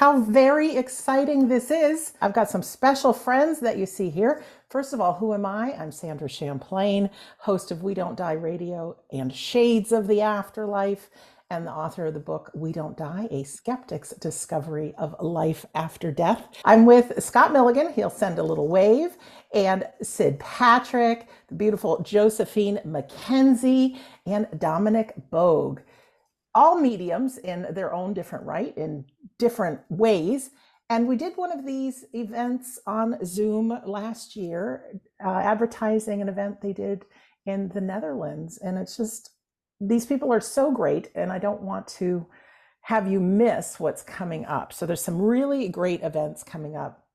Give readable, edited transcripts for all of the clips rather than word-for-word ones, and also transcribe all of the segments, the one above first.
how very exciting this is. I've got some special friends that you see here. First of all, who am I? I'm Sandra Champlain, host of We Don't Die Radio and Shades of the Afterlife, and the author of the book We Don't Die, A Skeptic's Discovery of Life After Death. I'm with Scott Milligan, he'll send a little wave, and Sid Patrick, the beautiful Josephine Mackenzie, and Dominic Boag. All mediums in their own different right, in different ways. And we did one of these events on Zoom last year, advertising an event they did in the Netherlands. And it's just, these people are so great, and I don't want to have you miss what's coming up. So there's some really great events coming up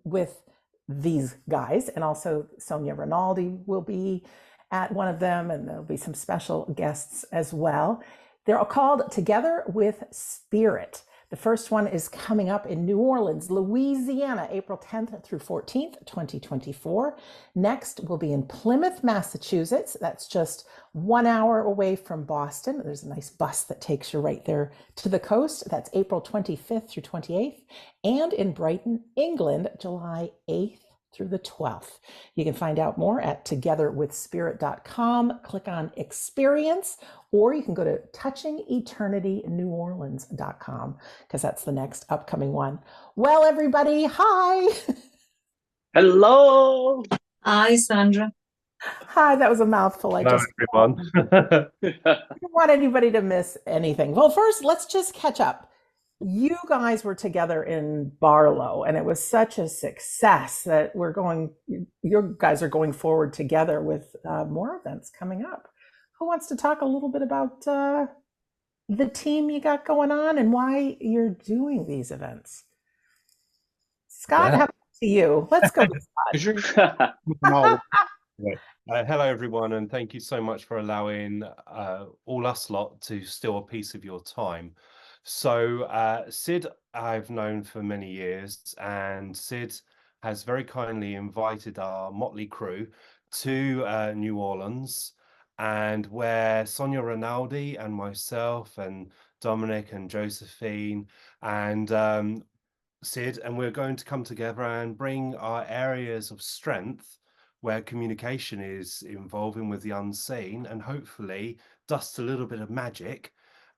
with these guys, and also Sonia Rinaldi will be at one of them, and there'll be some special guests as well. They're all called Together with Spirit. The first one is coming up in New Orleans, Louisiana, April 10th through 14th, 2024. Next will be in Plymouth, Massachusetts. That's just 1 hour away from Boston. There's a nice bus that takes you right there to the coast. That's April 25th through 28th. And in Brighton, England, July 8th through the 12th. You can find out more at togetherwithspirit.com, click on experience, or you can go to touchingeternityneworleans.com, because that's the next upcoming one. Well, everybody, hi. Hello. Hi, Sandra. Hi, that was a mouthful. Hello, everyone. I didn't want anybody to miss anything. Well, first, let's just catch up. You guys were together in Barlow, and it was such a success that you guys are going forward together with more events coming up. Who wants to talk a little bit about the team you got going on and why you're doing these events? Scott, how about you? Let's go with Scott. Hello, everyone, and thank you so much for allowing all us lot to steal a piece of your time. So Sid, I've known for many years, and Sid has very kindly invited our motley crew to New Orleans, and where Sonia Rinaldi and myself and Dominic and Josephine and Sid, and we're going to come together and bring our areas of strength where communication is involving with the unseen, and hopefully dust a little bit of magic,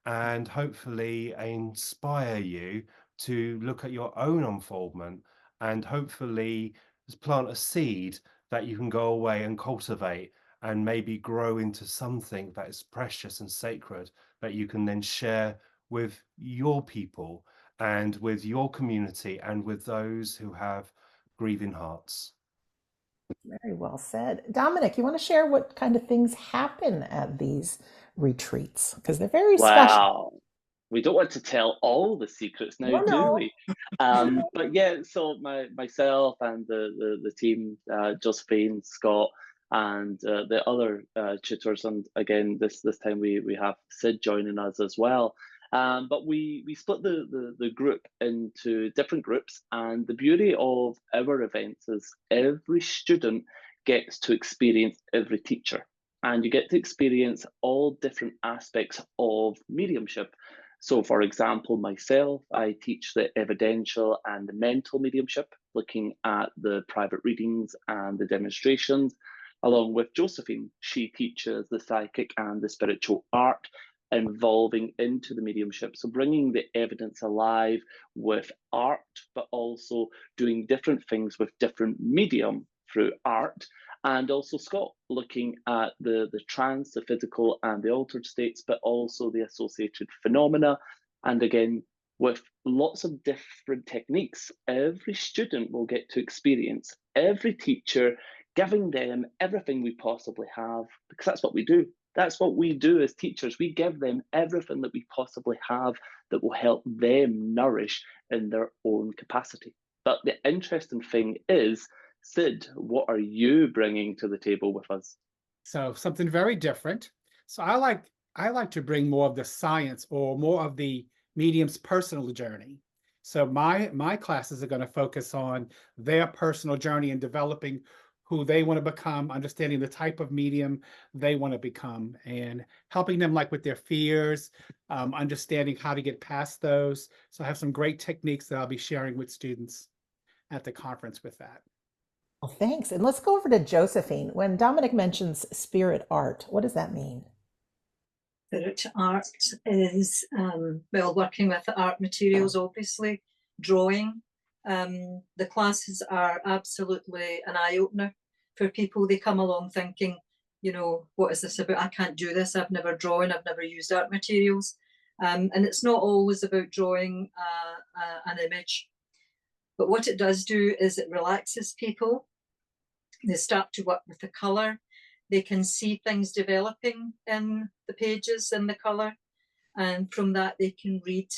and hopefully inspire you to look at your own unfoldment, and hopefully plant a seed that you can go away and cultivate and maybe grow into something that is precious and sacred that you can then share with your people and with your community and with those who have grieving hearts. Very well said. Dominic, you want to share what kind of things happen at these retreats? Because they're very special. Wow. We don't want to tell all the secrets now, do we? But yeah, so myself and the team, Josephine, Scott, and the other tutors, and again this time we have Sid joining us as well. But we split the group into different groups, and the beauty of our events is every student gets to experience every teacher, and you get to experience all different aspects of mediumship. So for example, myself, I teach the evidential and the mental mediumship, looking at the private readings and the demonstrations, along with Josephine. She teaches the psychic and the spiritual art involving into the mediumship. So bringing the evidence alive with art, but also doing different things with different medium through art. And also Scott looking at the trance, the physical and the altered states, but also the associated phenomena. And again, with lots of different techniques, every student will get to experience every teacher giving them everything we possibly have, because that's what we do. That's what we do as teachers. We give them everything that we possibly have that will help them nourish in their own capacity. But the interesting thing is, Sid, what are you bringing to the table with us? So something very different. So I like to bring more of the science, or more of the medium's personal journey. So my classes are going to focus on their personal journey in developing who they want to become, understanding the type of medium they want to become, and helping them like with their fears, understanding how to get past those. So I have some great techniques that I'll be sharing with students at the conference with that. Well, thanks. And let's go over to Josephine. When Dominic mentions spirit art, what does that mean? Spirit art is, well, working with art materials, obviously, drawing. The classes are absolutely an eye-opener for people. They come along thinking, you know, what is this about? I can't do this. I've never drawn. I've never used art materials. And it's not always about drawing an image. But what it does do is it relaxes people. They start to work with the colour. They can see things developing in the pages in the colour. And from that, they can read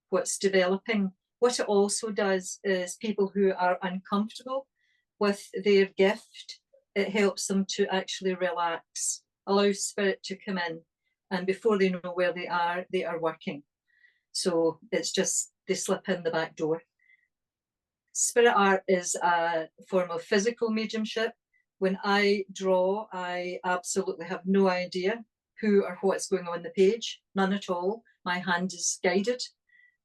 what's developing. What it also does is people who are uncomfortable with their gift, it helps them to actually relax, allow spirit to come in. And before they know where they are working. So it's just, they slip in the back door. Spirit art is a form of physical mediumship. When I draw, I absolutely have no idea who or what's going on the page, none at all. My hand is guided.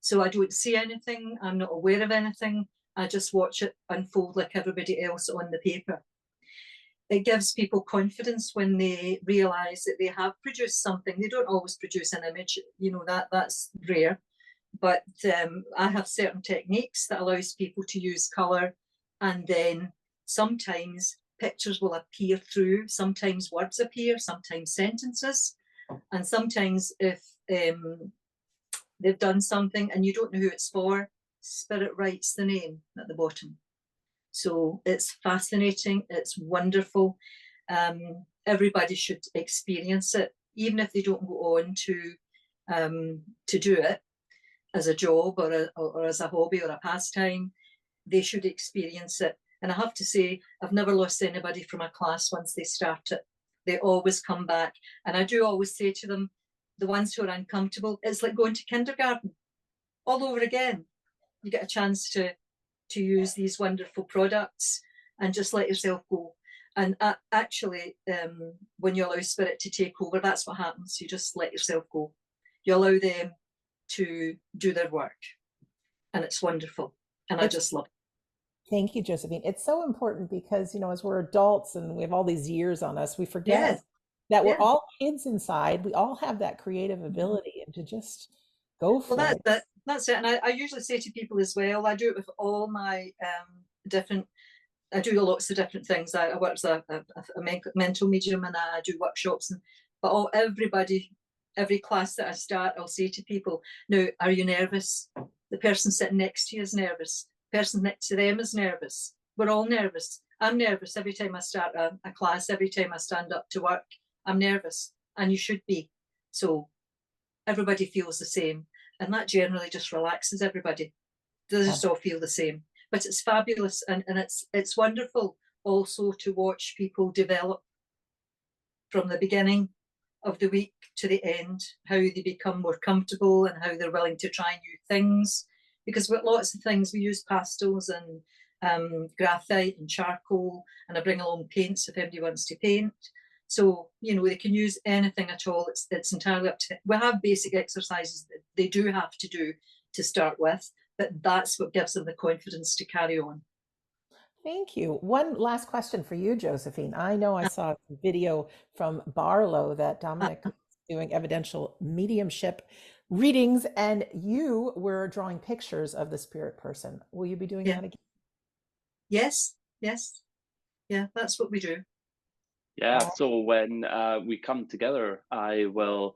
So I don't see anything, I'm not aware of anything. I just watch it unfold like everybody else on the paper. It gives people confidence when they realise that they have produced something. They don't always produce an image, you know, that's rare. But I have certain techniques that allows people to use colour, and then sometimes pictures will appear through, sometimes words appear, sometimes sentences, and sometimes if they've done something and you don't know who it's for, spirit writes the name at the bottom. So it's fascinating, it's wonderful. Everybody should experience it, even if they don't go on to do it as a job or as a hobby or a pastime. They should experience it. And I have to say, I've never lost anybody from a class once they start it. They always come back. And I do always say to them, the ones who are uncomfortable, it's like going to kindergarten all over again. You get a chance to use these wonderful products and just let yourself go. And actually, when you allow spirit to take over, that's what happens. You just let yourself go. You allow them to do their work. And it's wonderful. And I just love it. Thank you, Josephine. It's so important because, you know, as we're adults and we have all these years on us, we forget that we're all kids inside. We all have that creative ability, and to just go for it. That's it. And I usually say to people as well, I do it with all my I do lots of different things. I work as a mental medium, and I do workshops. But every class that I start, I'll say to people, now, are you nervous? The person sitting next to you is nervous. The person next to them is nervous. We're all nervous. I'm nervous every time I start a class, every time I stand up to work. I'm nervous, and you should be. So everybody feels the same. And that generally just relaxes everybody. They just all feel the same. But it's fabulous, and it's wonderful also to watch people develop from the beginning of the week to the end, how they become more comfortable and how they're willing to try new things. Because with lots of things, we use pastels and graphite and charcoal, and I bring along paints if anybody wants to paint. So, you know, they can use anything at all. It's entirely up to them. We have basic exercises that they do have to do to start with, but that's what gives them the confidence to carry on. Thank you. One last question for you, Josephine. I know I saw a video from Barlow that Dominic was doing evidential mediumship readings, and you were drawing pictures of the spirit person. Will you be doing that again? Yes. Yeah, that's what we do. Yeah, so when we come together, I will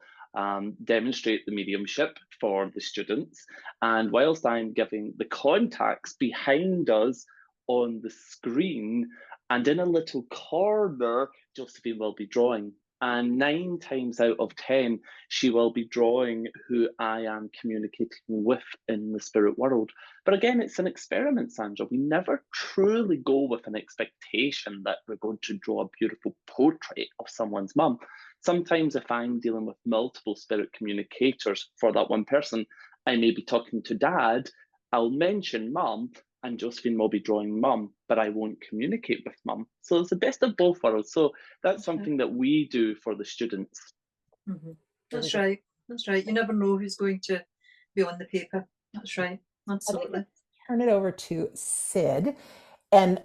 demonstrate the mediumship for the students. And whilst I'm giving the contacts behind us on the screen, and in a little corner, Josephine will be drawing. And 9 times out of 10, she will be drawing who I am communicating with in the spirit world. But again, it's an experiment, Sandra. We never truly go with an expectation that we're going to draw a beautiful portrait of someone's mum. Sometimes if I'm dealing with multiple spirit communicators for that one person, I may be talking to dad, I'll mention mum, and Josephine will be drawing mum, but I won't communicate with mum. So it's the best of both worlds. So that's something that we do for the students. That's right. That's right. You never know who's going to be on the paper. That's right. Absolutely. Turn it over to Sid. And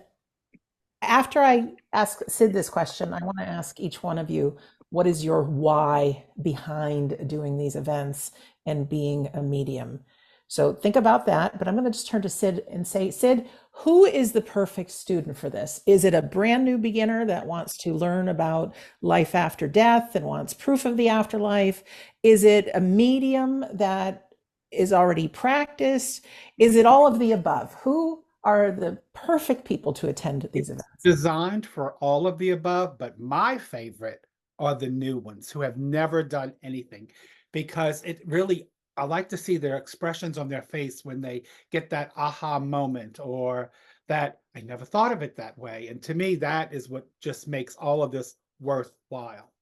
after I ask Sid this question, I want to ask each one of you, what is your why behind doing these events and being a medium? So think about that, but I'm going to just turn to Sid and say, Sid, who is the perfect student for this? Is it a brand new beginner that wants to learn about life after death and wants proof of the afterlife? Is it a medium that is already practiced? Is it all of the above? Who are the perfect people to attend these events? Designed for all of the above, but my favorite are the new ones who have never done anything, because it really, I like to see their expressions on their face when they get that aha moment, or that I never thought of it that way. And to me, that is what just makes all of this worthwhile.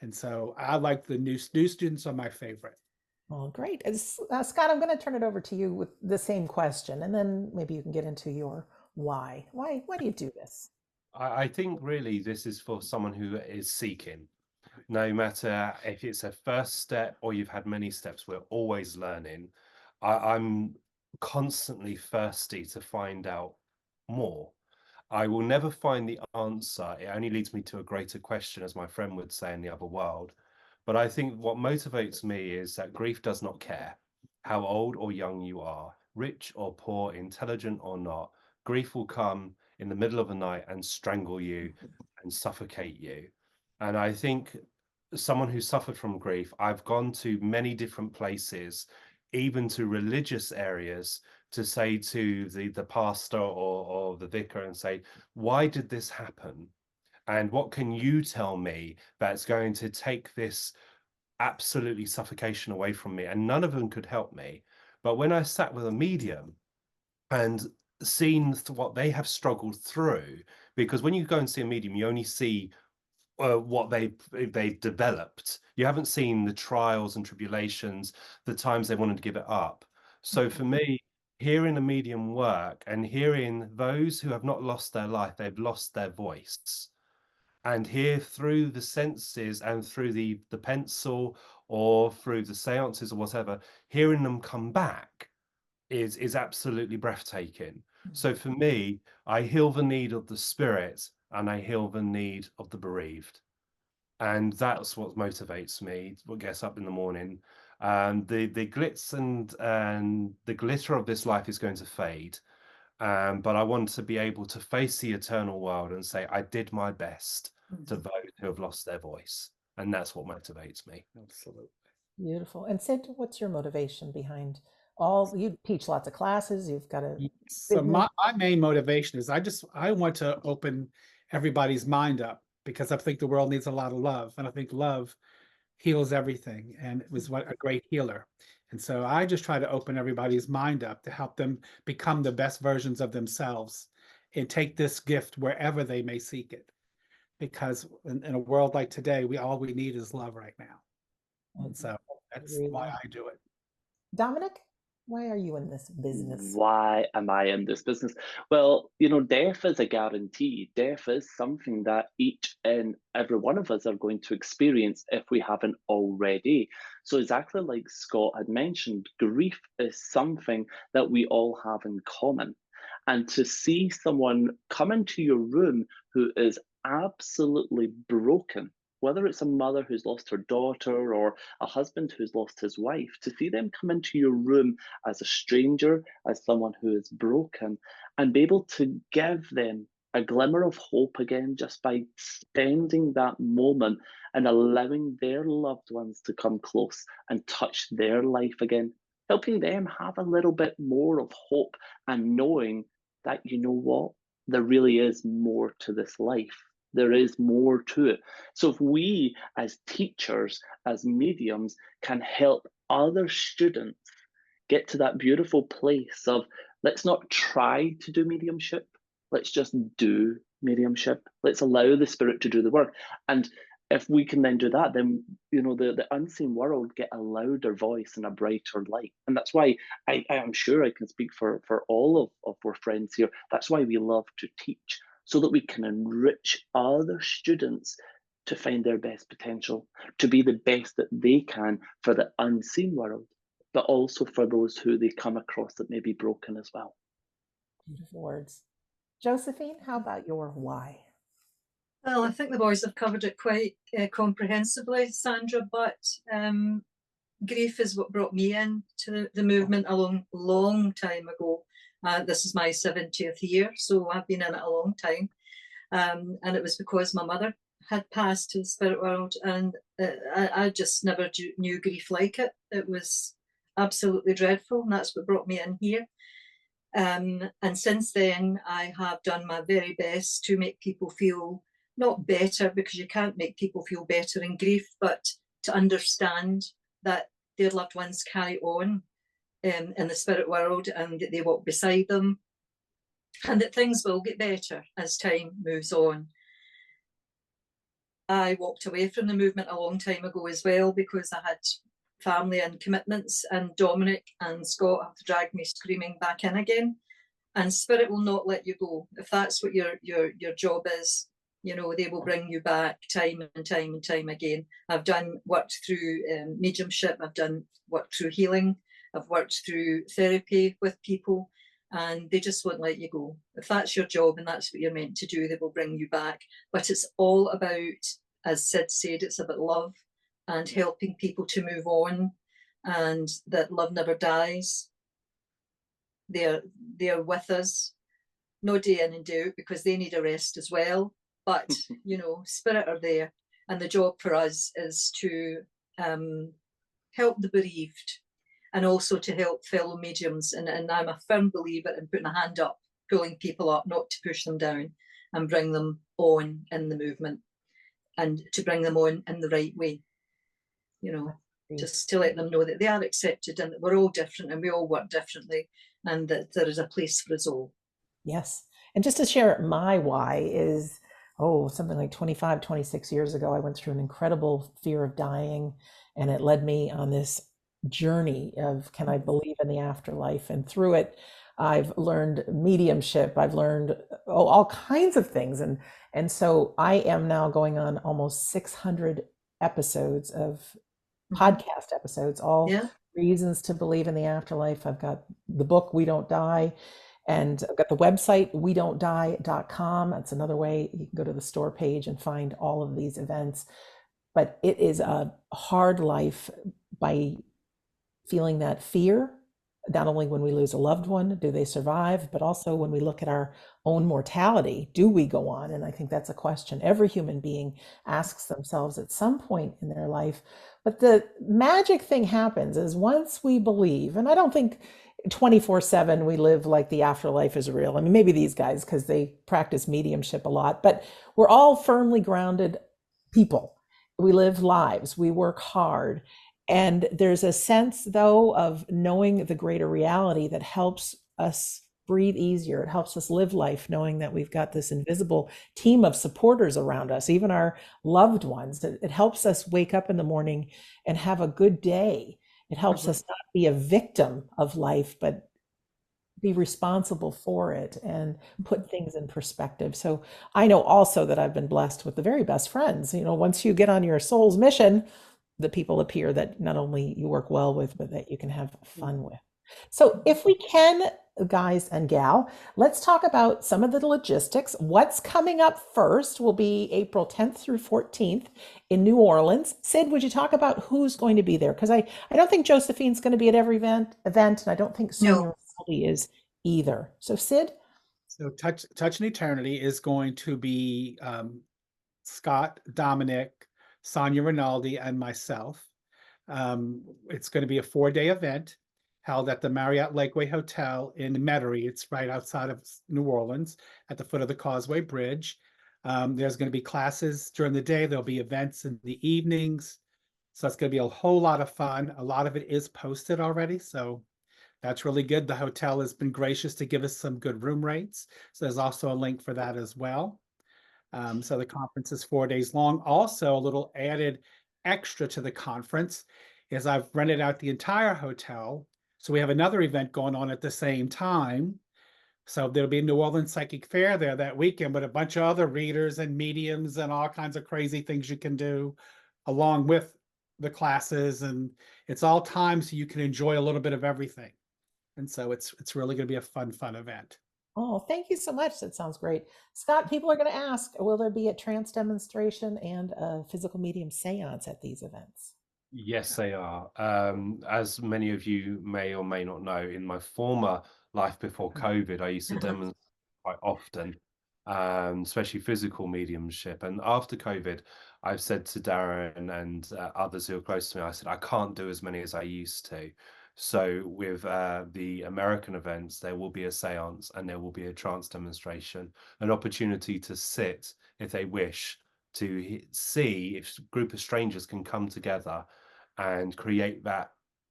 And so I like the new students are my favorite. Well, great. Scott, I'm going to turn it over to you with the same question, and then maybe you can get into your why. Why do you do this? I think really this is for someone who is seeking. No matter if it's a first step or you've had many steps, we're always learning. I'm constantly thirsty to find out more. I will never find the answer. It only leads me to a greater question, as my friend would say in the other world. But I think what motivates me is that grief does not care how old or young you are, rich or poor, intelligent or not. Grief will come in the middle of the night and strangle you and suffocate you. And I think someone who suffered from grief, I've gone to many different places, even to religious areas, to say to the pastor or the vicar and say, why did this happen? And what can you tell me that's going to take this absolutely suffocation away from me? And none of them could help me. But when I sat with a medium and seen what they have struggled through, because when you go and see a medium, you only see what they've developed. You haven't seen the trials and tribulations, the times they wanted to give it up. So for me, hearing a medium work and hearing those who have not lost their life, they've lost their voice, and hear through the senses and through the pencil or through the seances or whatever, hearing them come back is absolutely breathtaking. So for me, I heal the need of the spirit and I heal the need of the bereaved. And that's what motivates me, what gets up in the morning. The glitz and the glitter of this life is going to fade. But I want to be able to face the eternal world and say, I did my best to those who have lost their voice. And that's what motivates me. Absolutely. Beautiful. And Sid, what's your motivation behind all, you teach lots of classes, you've got a So my main motivation is I want to open everybody's mind up, because I think the world needs a lot of love, and I think love heals everything, and it was what a great healer. And so I just try to open everybody's mind up to help them become the best versions of themselves and take this gift wherever they may seek it. Because in a world like today, all we need is love right now. And so that's why I do it. Dominic, why are you in this business? Why am I in this business? Well, death is a guarantee. Death is something that each and every one of us are going to experience if we haven't already. So exactly like Scott had mentioned, grief is something that we all have in common. And to see someone come into your room who is absolutely broken, whether it's a mother who's lost her daughter or a husband who's lost his wife, to see them come into your room as a stranger, as someone who is broken, and be able to give them a glimmer of hope again just by spending that moment and allowing their loved ones to come close and touch their life again, helping them have a little bit more of hope and knowing that, you know what, there really is more to this life. There is more to it. So if we as teachers, as mediums, can help other students get to that beautiful place of, let's not try to do mediumship, let's just do mediumship. Let's allow the spirit to do the work. And if we can then do that, then the unseen world get a louder voice and a brighter light. And that's why I am sure I can speak for all of our friends here. That's why we love to teach, so that we can enrich other students to find their best potential, to be the best that they can for the unseen world, but also for those who they come across that may be broken as well. Beautiful words. Josephine, how about your why? Well, I think the boys have covered it quite comprehensively, Sandra, but grief is what brought me into the movement a long time ago. This is my 70th year, so I've been in it a long time. And it was because my mother had passed to the spirit world, and I just never knew grief like it. It was absolutely dreadful, and that's what brought me in here. And since then, I have done my very best to make people feel not better, because you can't make people feel better in grief, but to understand that their loved ones carry on in the spirit world, and that they walk beside them, and that things will get better as time moves on. I walked away from the movement a long time ago as well, because I had family and commitments, and Dominic and Scott have to drag me screaming back in again. And spirit will not let you go. If that's what your job is, they will bring you back time and time and time again. I've worked through mediumship, I've worked through healing, I've worked through therapy with people, and they just won't let you go. If that's your job and that's what you're meant to do, they will bring you back. But it's all about, as Sid said, it's about love and helping people to move on, and that love never dies. They're with us, no day in and day out, because they need a rest as well. But spirit are there, and the job for us is to help the bereaved, and also to help fellow mediums. And I'm a firm believer in putting a hand up, pulling people up, not to push them down, and bring them on in the movement, and to bring them on in the right way. Just to let them know that they are accepted, and that we're all different, and we all work differently, and that there is a place for us all. Yes. And just to share my why is, something like 25, 26 years ago, I went through an incredible fear of dying, and it led me on this journey of, can I believe in the afterlife? And through it, I've learned mediumship. I've learned all kinds of things. And so I am now going on almost 600 episodes of podcast episodes, all reasons to believe in the afterlife. I've got the book, We Don't Die. And I've got the website, wedon'tdie.com. That's another way you can go to the store page and find all of these events. But it is a hard life by feeling that fear, not only when we lose a loved one, do they survive, but also when we look at our own mortality, do we go on? And I think that's a question every human being asks themselves at some point in their life. But the magic thing happens is once we believe, and I don't think 24/7 we live like the afterlife is real. I mean, maybe these guys, because they practice mediumship a lot, but we're all firmly grounded people. We live lives, we work hard. And there's a sense, though, of knowing the greater reality that helps us breathe easier. It helps us live life knowing that we've got this invisible team of supporters around us, even our loved ones. It helps us wake up in the morning and have a good day. It helps us not be a victim of life, but be responsible for it and put things in perspective. So I know also that I've been blessed with the very best friends. Once you get on your soul's mission, the people appear that not only you work well with, but that you can have fun with. So if we can, guys and gal, let's talk about some of the logistics. What's coming up first will be April 10th through 14th in New Orleans. Sid, would you talk about who's going to be there? Because I don't think Josephine's going to be at every event, and I don't think Sonia Rinaldi is either. So Sid? So Touch in Eternity is going to be Scott, Dominic, Sonia Rinaldi, and myself. It's going to be a 4-day event held at the Marriott Lakeway Hotel in Metairie. It's right outside of New Orleans at the foot of the Causeway Bridge. There's going to be classes during the day. There'll be events in the evenings. So it's going to be a whole lot of fun. A lot of it is posted already. So that's really good. The hotel has been gracious to give us some good room rates. So there's also a link for that as well. So the conference is 4 days long. Also, a little added extra to the conference is I've rented out the entire hotel. So we have another event going on at the same time. So there'll be New Orleans Psychic Fair there that weekend, but a bunch of other readers and mediums and all kinds of crazy things you can do along with the classes. And it's all time so you can enjoy a little bit of everything. And so it's really going to be a fun event. Oh, thank you so much. That sounds great. Scott, people are going to ask, will there be a trance demonstration and a physical medium seance at these events? Yes, they are. As many of you may or may not know, in my former life before COVID, I used to demonstrate quite often, especially physical mediumship. And after COVID, I've said to Darren and others who are close to me, I said, I can't do as many as I used to. So with the American events, there will be a seance and there will be a trance demonstration, an opportunity to sit, if they wish, to see if a group of strangers can come together and create that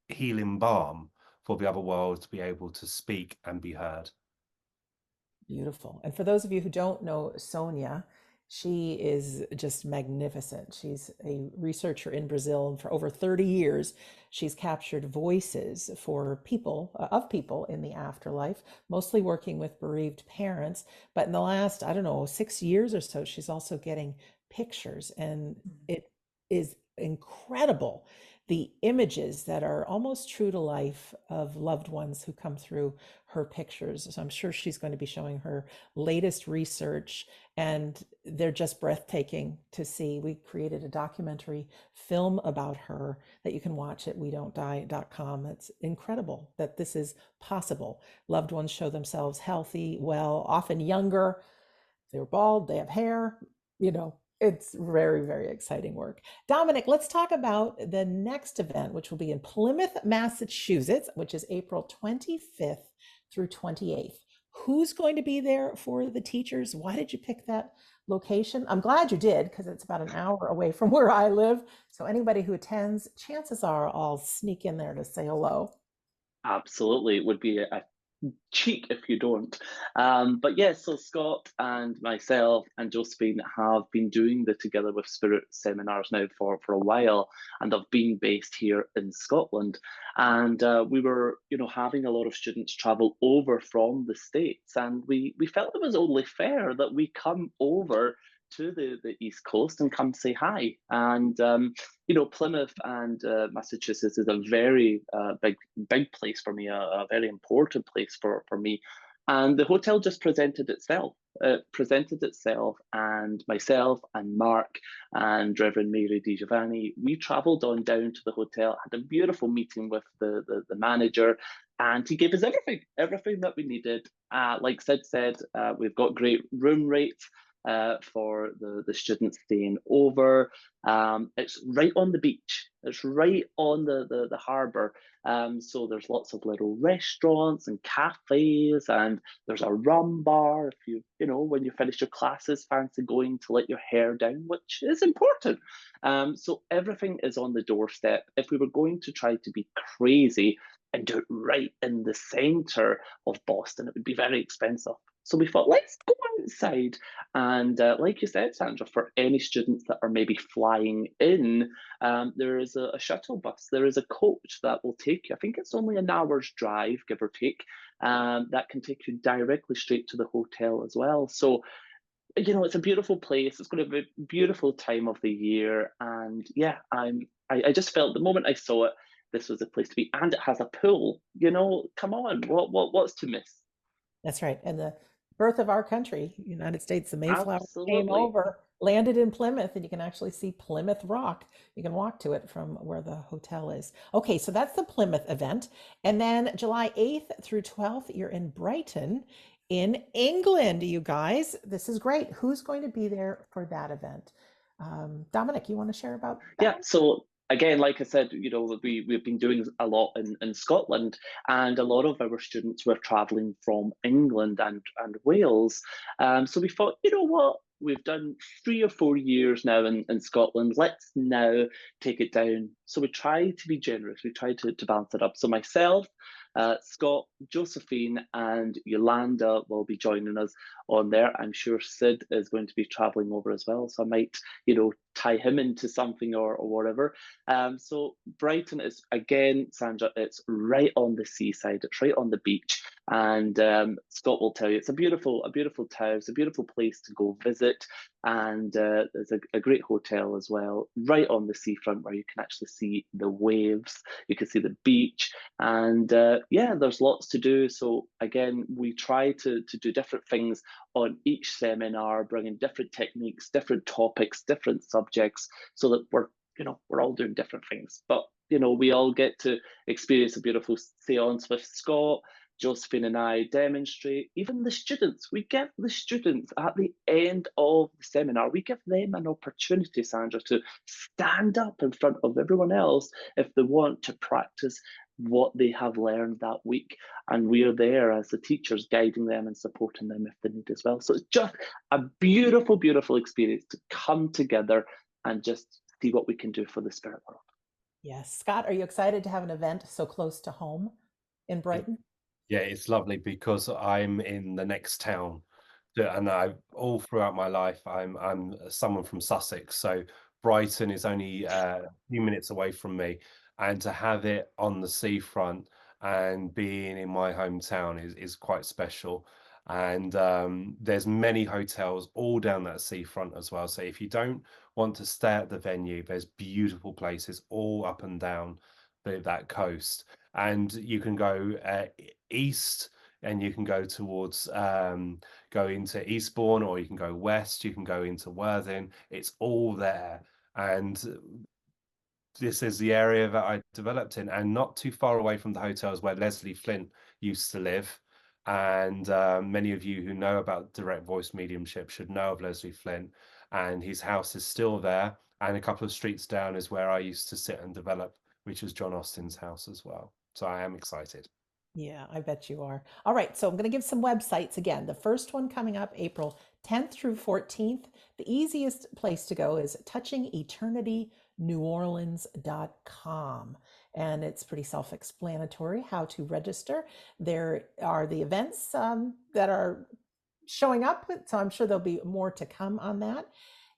healing balm for the other world to be able to speak and be heard. Beautiful. And for those of you who don't know Sonia, she is just magnificent. She's a researcher in Brazil, and for over 30 years, she's captured voices for people, of people in the afterlife, mostly working with bereaved parents. But in the last, I don't know, 6 years or so, she's also getting pictures, and it is incredible. The images that are almost true to life of loved ones who come through her pictures. So I'm sure she's going to be showing her latest research, and they're just breathtaking to see. We created a documentary film about her that you can watch at wedon'tdie.com. It's incredible that this is possible. Loved ones show themselves healthy, well, often younger. If they were bald, they have hair, it's very, very exciting work. Dominic, let's talk about the next event, which will be in Plymouth, Massachusetts, which is April 25th through 28th. Who's going to be there for the teachers? Why did you pick that location? I'm glad you did, because it's about an hour away from where I live. So anybody who attends, chances are I'll sneak in there to say hello. Absolutely. It would be a cheek if you don't. But yes, so Scott and myself and Josephine have been doing the Together with Spirit seminars now for a while, and I've been based here in Scotland. And we were, having a lot of students travel over from the States, and we felt it was only fair that we come over to the East Coast and come say hi. And Plymouth and Massachusetts is a very big place for me, a very important place for me. And the hotel just presented itself. And myself and Mark and Reverend Mary DiGiovanni, we travelled on down to the hotel, had a beautiful meeting with the manager, and he gave us everything that we needed. Like Sid said, we've got great room rates for the students staying over. It's right on the beach. It's right on the harbour. So there's lots of little restaurants and cafes, and there's a rum bar if when you finish your classes, fancy going to let your hair down, which is important. So everything is on the doorstep. If we were going to try to be crazy and do it right in the centre of Boston, it would be very expensive. So we thought, let's go outside. And like you said, Sandra, for any students that are maybe flying in, there is a shuttle bus. There is a coach that will take you. I think it's only an hour's drive, give or take, that can take you directly straight to the hotel as well. So, it's a beautiful place. It's going to be a beautiful time of the year. And yeah, I just felt the moment I saw it, this was the place to be. And it has a pool. Come on, what's to miss? That's right. And the birth of our country, United States, the Mayflower came Absolutely. over, landed in Plymouth, and you can actually see Plymouth Rock. You can walk to it from where the hotel is. Okay, so that's the Plymouth event. And then July 8th through 12th, you're in Brighton in England, you guys. This is great. Who's going to be there for that event? Dominic, you want to share about that? Yeah, so again, like I said, we've been doing a lot in Scotland, and a lot of our students were traveling from England and Wales. So we thought, you know what, we've done 3 or 4 years now in Scotland. Let's now take it down. So we tried to be generous. We tried to balance it up. So myself, Scott, Josephine, and Yolanda will be joining us on there. I'm sure Sid is going to be traveling over as well, so I might, tie him into something or whatever. So Brighton is, again, Sandra, it's right on the seaside, it's right on the beach, and Scott will tell you it's a beautiful town, it's a beautiful place to go visit, and there's a great hotel as well, right on the seafront where you can actually see the waves, you can see the beach, and there's lots to do. So again, we try to do different things on each seminar, bringing different techniques, different topics, different subjects, so that we're all doing different things, but we all get to experience a beautiful seance with Scott. Josephine and I demonstrate. Even the students, we give the students at the end of the seminar, we give them an opportunity, Sandra, to stand up in front of everyone else if they want to practice what they have learned that week. And we are there as the teachers, guiding them and supporting them if they need as well. So it's just a beautiful, beautiful experience to come together and just see what we can do for the spirit world. Yes. Scott, are you excited to have an event so close to home in Brighton? Yeah, it's lovely because I'm in the next town, and all throughout my life I'm someone from Sussex, so Brighton is only a few minutes away from me, and to have it on the seafront and being in my hometown is quite special. And there's many hotels all down that seafront as well. So if you don't want to stay at the venue, there's beautiful places all up and down that coast, and you can go east, and you can go towards go into Eastbourne, or you can go west, you can go into Worthing. It's all there, and this is the area that I developed in, and not too far away from the hotels where Leslie Flint used to live. And many of you who know about direct voice mediumship should know of Leslie Flint, and his house is still there, and a couple of streets down is where I used to sit and develop, which is John Austin's house as well. So I am excited. Yeah, I bet you are. All right, so I'm going to give some websites again. The first one coming up April 10th through 14th. The easiest place to go is touchingeternityneworleans.com. And it's pretty self-explanatory how to register. There are the events that are showing up, so I'm sure there'll be more to come on that.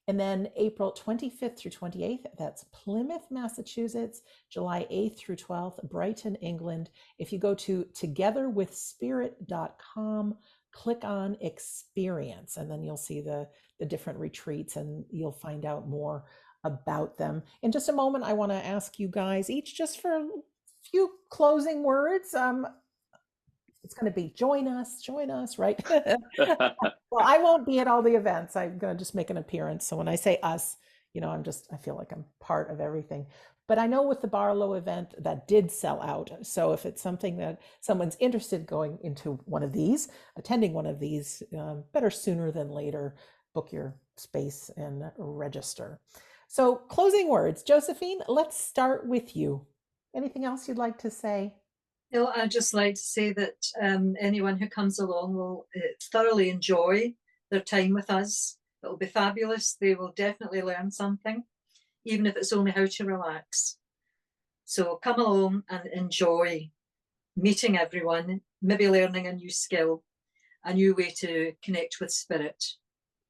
And then April 25th through 28th, that's Plymouth, Massachusetts, July 8th through 12th, Brighton, England. If you go to togetherwithspirit.com, click on experience, and then you'll see the different retreats, and you'll find out more about them. In just a moment, I want to ask you guys each just for a few closing words. It's going to be join us, right? Well, I won't be at all the events. I'm going to just make an appearance. So when I say us, I feel like I'm part of everything. But I know with the Barlow event that did sell out. So if it's something that someone's interested going into one of these, attending one of these, better sooner than later, book your space and register. So closing words, Josephine, let's start with you. Anything else you'd like to say? I'd just like to say that anyone who comes along will thoroughly enjoy their time with us. It'll be fabulous. They will definitely learn something, even if it's only how to relax. So come along and enjoy meeting everyone, maybe learning a new skill, a new way to connect with spirit.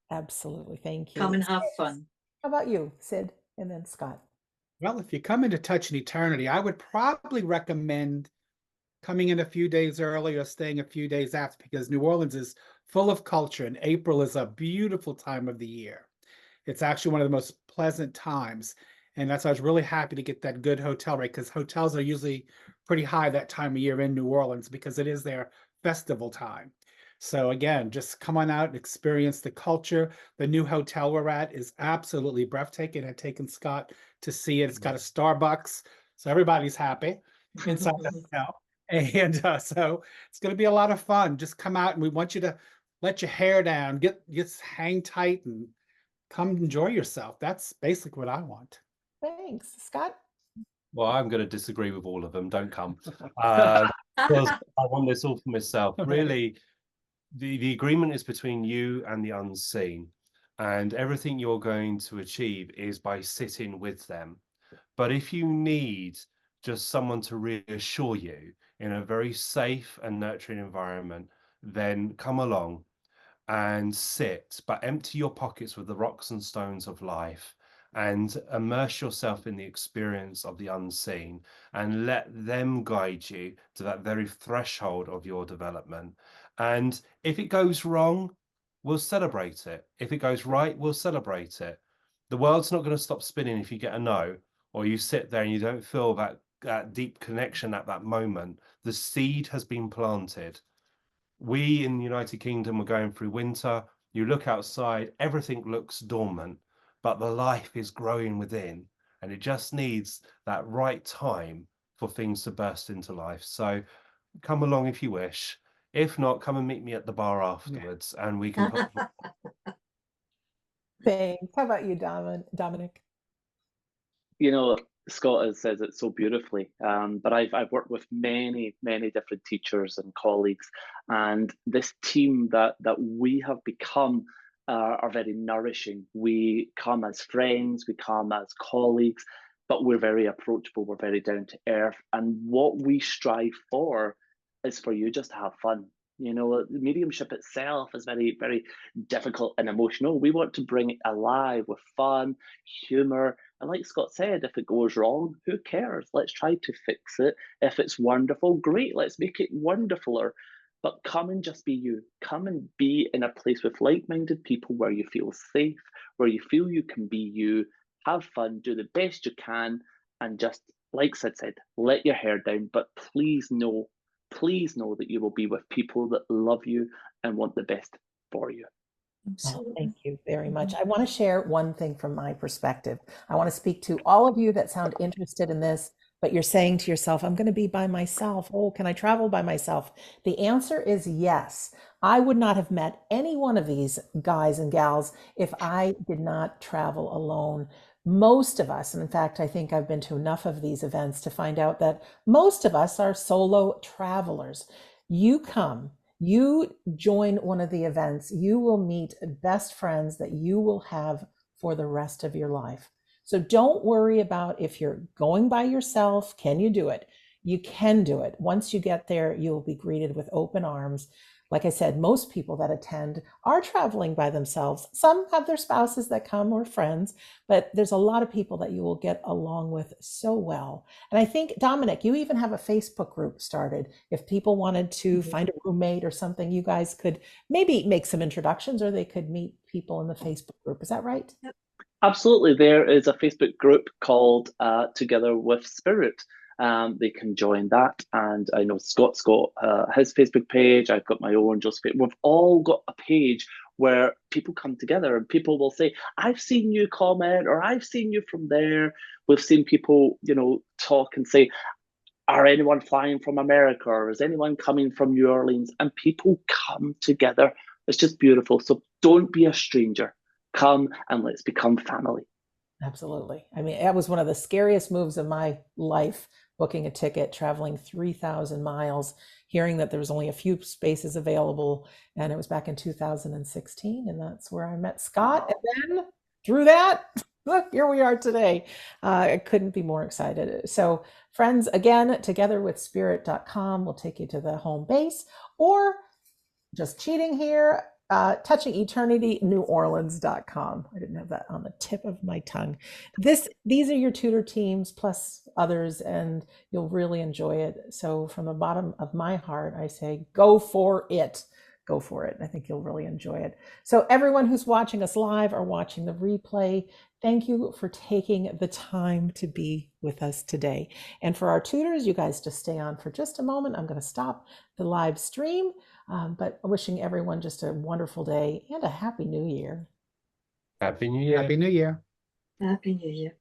Absolutely. Thank you. Come and have fun. How about you, Sid, and then Scott? Well, if you come into Touch in Eternity, I would probably recommend coming in a few days early or staying a few days after, because New Orleans is full of culture, and April is a beautiful time of the year. It's actually one of the most pleasant times. And that's why I was really happy to get that good hotel rate, because hotels are usually pretty high that time of year in New Orleans because it is their festival time. So again, just come on out and experience the culture. The new hotel we're at is absolutely breathtaking. I've taken Scott to see it. It's got a Starbucks, so everybody's happy inside the hotel. And so it's going to be a lot of fun. Just come out, and we want you to let your hair down, just hang tight, and come enjoy yourself. That's basically what I want. Thanks, Scott. Well, I'm going to disagree with all of them. Don't come. Because I want this all for myself. Really, the agreement is between you and the unseen, and everything you're going to achieve is by sitting with them. But if you need just someone to reassure you in a very safe and nurturing environment, then come along and sit, but empty your pockets with the rocks and stones of life and immerse yourself in the experience of the unseen and let them guide you to that very threshold of your development. And if it goes wrong, we'll celebrate it. If it goes right, we'll celebrate it. The world's not going to stop spinning if you get a no, or you sit there and you don't feel that deep connection at that moment. The seed has been planted. We in the United Kingdom are going through winter. You look outside, everything looks dormant, but the life is growing within, and it just needs that right time for things to burst into life. So come along if you wish. If not, come and meet me at the bar afterwards, and we can put. Thanks. How about you, Dominic? You know, Scott says it so beautifully, but I've worked with many different teachers and colleagues, and this team that we have become are very nourishing. We come as friends, we come as colleagues, but we're very approachable, we're very down to earth, and what we strive for is for you just to have fun. You know, mediumship itself is very difficult and emotional. We want to bring it alive with fun, humor, and like Scott said, if it goes wrong, who cares? Let's try to fix it. If it's wonderful, great, let's make it wonderfuler. But come and just be you. Come and be in a place with like-minded people where you feel safe, where you feel you can be you, have fun, do the best you can, and just, like Sid said, let your hair down. But please know that you will be with people that love you and want the best for you. Oh, thank you very much. I want to share one thing from my perspective. I want to speak to all of you that sound interested in this, but you're saying to yourself, I'm going to be by myself. Oh, can I travel by myself? The answer is yes. I would not have met any one of these guys and gals if I did not travel alone. Most of us, and in fact, I think I've been to enough of these events to find out that most of us are solo travelers. You come, you join one of the events, you will meet best friends that you will have for the rest of your life. So don't worry about if you're going by yourself. Can you do it? You can do it. Once you get there, you'll be greeted with open arms. Like I said, most people that attend are traveling by themselves. Some have their spouses that come or friends, but there's a lot of people that you will get along with so well. And I think, Dominic, you even have a Facebook group started. If people wanted to find a roommate or something, you guys could maybe make some introductions, or they could meet people in the Facebook group. Is that right? Absolutely. There is a Facebook group called Together with Spirit. They can join that, and I know Scott's got his Facebook page. I've got my own, Josephine. We've all got a page where people come together, and people will say, I've seen you comment, or I've seen you from there. We've seen people, you know, talk and say, are anyone flying from America, or is anyone coming from New Orleans? And people come together. It's just beautiful. So don't be a stranger. Come and let's become family. Absolutely. I mean, that was one of the scariest moves of my life, booking a ticket, traveling 3,000 miles, hearing that there was only a few spaces available. And it was back in 2016. And that's where I met Scott. And then through that, look, here we are today. I couldn't be more excited. So friends, again, togetherwithspirit.com will take you to the home base, or just cheating here, touchingeternity.neworleans.com. I didn't have that on the tip of my tongue. These are your tutor teams plus others, and you'll really enjoy it. So from the bottom of my heart, I say, go for it. Go for it. I think you'll really enjoy it. So everyone who's watching us live or watching the replay, thank you for taking the time to be with us today. And for our tutors, you guys just stay on for just a moment. I'm going to stop the live stream. But wishing everyone just a wonderful day and a happy new year. Happy New Year. Happy New Year. Happy New Year.